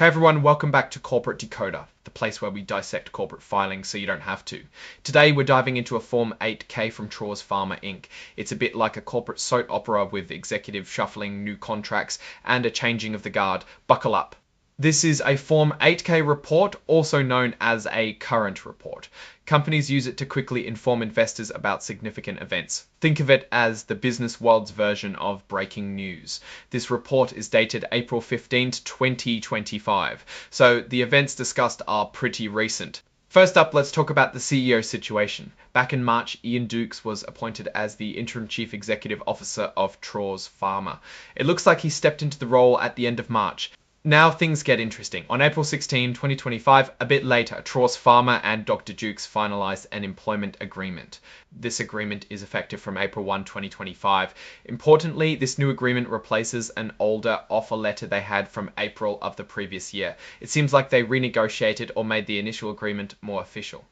Hey everyone, welcome back to Corporate Decoder, the place where we dissect corporate filings so you don't have to. Today we're diving into a Form 8K from Traws Pharma Inc. It's a bit like a corporate soap opera with executive shuffling, new contracts, and a changing of the guard. Buckle up. This is a Form 8K report, also known as a current report. Companies use it to quickly inform investors about significant events. Think of it as the business world's version of breaking news. This report is dated April 15th, 2025, so the events discussed are pretty recent. First up, let's talk about the CEO situation. Back in March, Ian Dukes was appointed as the interim chief executive officer of Traws Pharma. It looks like he stepped into the role at the end of March. Now things get interesting. On April 16, 2025, a bit later, Traws Pharma and Dr. Dukes finalized an employment agreement. This agreement is effective from April 1, 2025. Importantly, this new agreement replaces an older offer letter they had from April of the previous year. It seems like they renegotiated or made the initial agreement more official.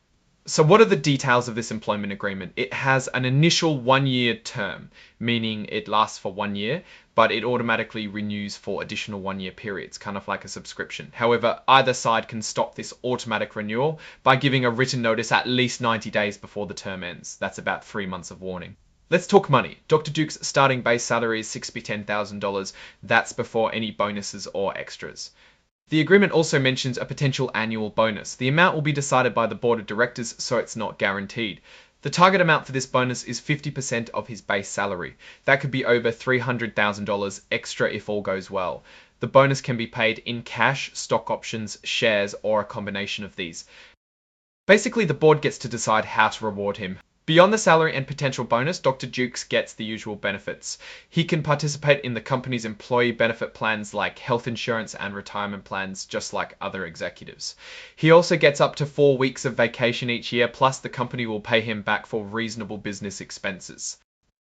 So what are the details of this employment agreement? It has an initial 1-year term, meaning it lasts for 1 year, but it automatically renews for additional 1-year periods, kind of like a subscription. However, either side can stop this automatic renewal by giving a written notice at least 90 days before the term ends. That's about 3 months of warning. Let's talk money. Dr. Dukes' starting base salary is $10,000. That's before any bonuses or extras. The agreement also mentions a potential annual bonus. The amount will be decided by the board of directors, so it's not guaranteed. The target amount for this bonus is 50% of his base salary. That could be over $300,000 extra if all goes well. The bonus can be paid in cash, stock options, shares, or a combination of these. Basically, the board gets to decide how to reward him. Beyond the salary and potential bonus, Dr. Dukes gets the usual benefits. He can participate in the company's employee benefit plans like health insurance and retirement plans, just like other executives. He also gets up to 4 weeks of vacation each year, plus the company will pay him back for reasonable business expenses.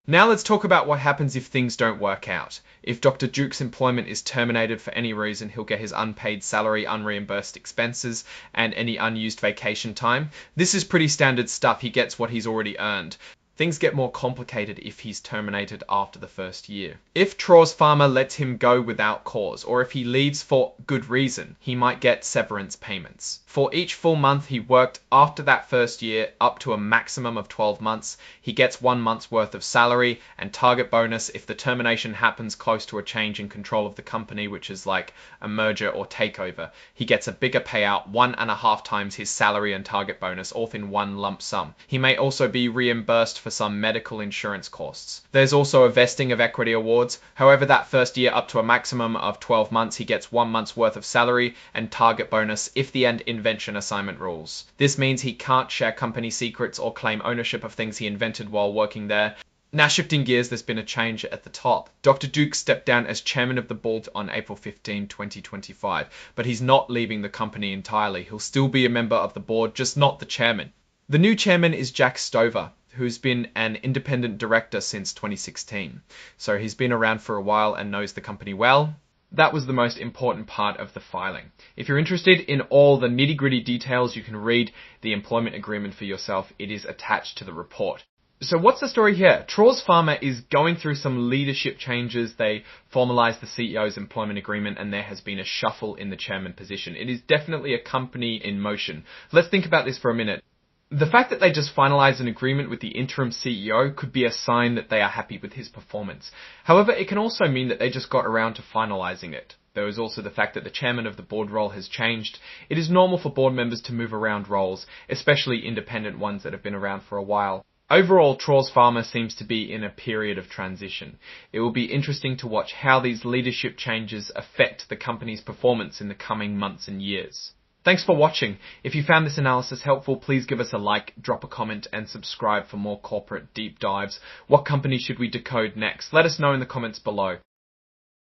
Now let's talk about what happens if things don't work out. If Dr. Dukes' employment is terminated for any reason, he'll get his unpaid salary, unreimbursed expenses, and any unused vacation time. This is pretty standard stuff. He gets what he's already earned. Things get more complicated if he's terminated after the first year. If Traws Pharma lets him go without cause, or if he leaves for good reason, he might get severance payments. For each full month he worked after that first year, up to a maximum of 12 months, he gets 1 month's worth of salary and target bonus if the termination happens close to a change in control of the company, which is like a merger or takeover. He gets a bigger payout, 1.5 times his salary and target bonus, all in one lump sum. He may also be reimbursed for some medical insurance costs. There's also a vesting of equity awards. However, that first year up to a maximum of 12 months, he gets 1 month's worth of salary and target bonus if the end invention assignment rules. This means he can't share company secrets or claim ownership of things he invented while working there. Now shifting gears, there's been a change at the top. Dr. Dukes stepped down as chairman of the board on April 15, 2025, but he's not leaving the company entirely. He'll still be a member of the board, just not the chairman. The new chairman is Jack Stover, who's been an independent director since 2016. So he's been around for a while and knows the company well. That was the most important part of the filing. If you're interested in all the nitty-gritty details, you can read the employment agreement for yourself. It is attached to the report. So what's the story here? Traws Pharma is going through some leadership changes. They formalized the CEO's employment agreement and there has been a shuffle in the chairman position. It is definitely a company in motion. Let's think about this for a minute. The fact that they just finalized an agreement with the interim CEO could be a sign that they are happy with his performance. However, it can also mean that they just got around to finalizing it. There is also the fact that the chairman of the board role has changed. It is normal for board members to move around roles, especially independent ones that have been around for a while. Overall, Traws Pharma seems to be in a period of transition. It will be interesting to watch how these leadership changes affect the company's performance in the coming months and years. Thanks for watching. If you found this analysis helpful, please give us a like, drop a comment, and subscribe for more corporate deep dives. What company should we decode next? Let us know in the comments below.